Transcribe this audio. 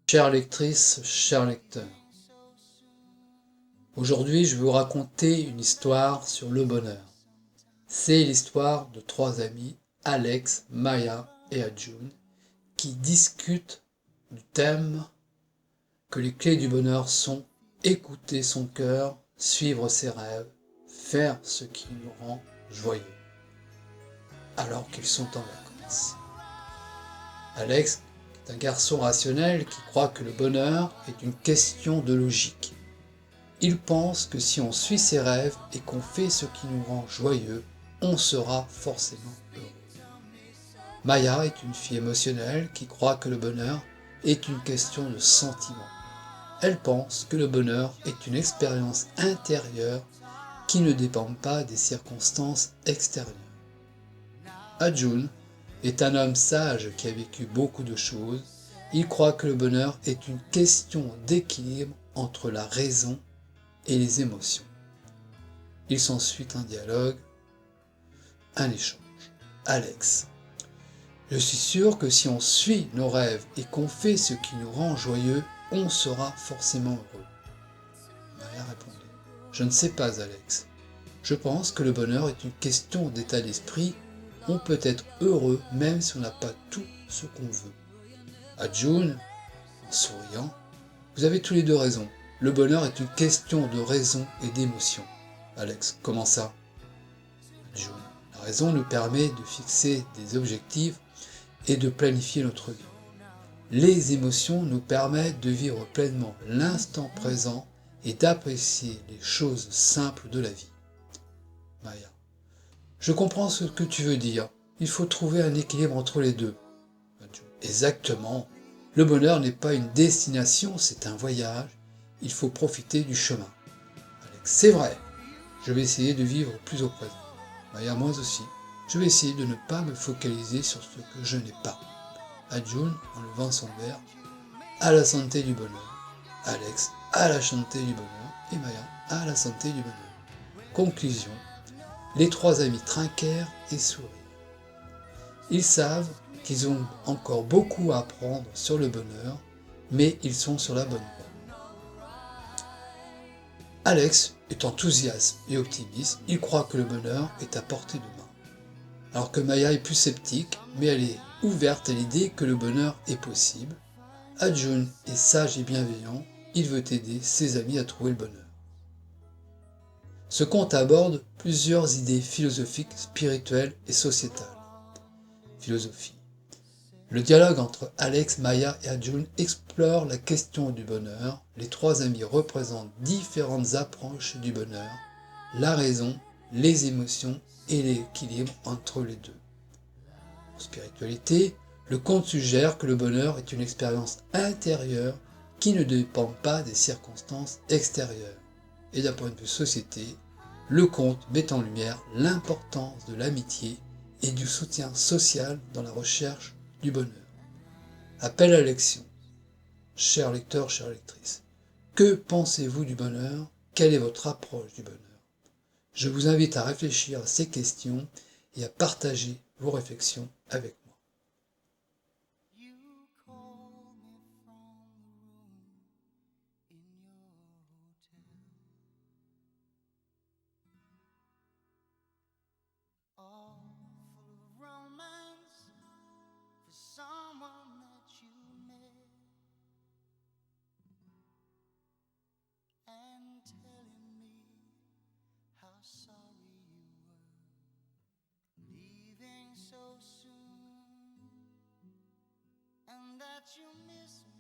Chères lectrices, chers lecteurs, aujourd'hui je vais vous raconter une histoire sur le bonheur. C'est l'histoire de trois amis, Alex, Maya et Adjun, qui discutent du thème que les clés du bonheur sont écouter son cœur, suivre ses rêves, faire ce qui nous rend joyeux, alors qu'ils sont en vacances. Alex est un garçon rationnel qui croit que le bonheur est une question de logique. Il pense que si on suit ses rêves et qu'on fait ce qui nous rend joyeux, on sera forcément heureux. Maya est une fille émotionnelle qui croit que le bonheur est une question de sentiment. Elle pense que le bonheur est une expérience intérieure qui ne dépend pas des circonstances extérieures. Adjun est un homme sage qui a vécu beaucoup de choses. Il croit que le bonheur est une question d'équilibre entre la raison et les émotions. Il s'ensuit un dialogue, un échange. Alex: je suis sûr que si on suit nos rêves et qu'on fait ce qui nous rend joyeux, on sera forcément heureux. Maya répondait: je ne sais pas, Alex. Je pense que le bonheur est une question d'état d'esprit. On peut être heureux même si on n'a pas tout ce qu'on veut. Adjun, en souriant: vous avez tous les deux raison. Le bonheur est une question de raison et d'émotion. Alex: comment ça? Adjun: la raison nous permet de fixer des objectifs et de planifier notre vie. Les émotions nous permettent de vivre pleinement l'instant présent et d'apprécier les choses simples de la vie. Maya: je comprends ce que tu veux dire. Il faut trouver un équilibre entre les deux. Adjun: exactement. Le bonheur n'est pas une destination, c'est un voyage. Il faut profiter du chemin. Alex: c'est vrai. Je vais essayer de vivre plus au présent. Maya: moi aussi. Je vais essayer de ne pas me focaliser sur ce que je n'ai pas. Adjun, en levant son verre: à la santé du bonheur. Alex: à la santé du bonheur. Et Maya: à la santé du bonheur. Conclusion: les trois amis trinquèrent et sourirent. Ils savent qu'ils ont encore beaucoup à apprendre sur le bonheur, mais ils sont sur la bonne voie. Alex est enthousiaste et optimiste. Il croit que le bonheur est à portée de main. Alors que Maya est plus sceptique, mais elle est ouverte à l'idée que le bonheur est possible. Adjun est sage et bienveillant. Il veut aider ses amis à trouver le bonheur. Ce conte aborde plusieurs idées philosophiques, spirituelles et sociétales. Philosophie. Le dialogue entre Alex, Maya et Adjun explore la question du bonheur. Les trois amis représentent différentes approches du bonheur, la raison, les émotions et l'équilibre entre les deux. En spiritualité, le conte suggère que le bonheur est une expérience intérieure qui ne dépend pas des circonstances extérieures. Et d'un point de vue société, le conte met en lumière l'importance de l'amitié et du soutien social dans la recherche du bonheur. Appel à l'action. Chers lecteurs, chères lectrices, que pensez-vous du bonheur? Quelle est votre approche du bonheur? Je vous invite à réfléchir à ces questions et à partager vos réflexions avec moi. All full of romance for someone that you met, and telling me how sorry you were leaving so soon, and that you miss me.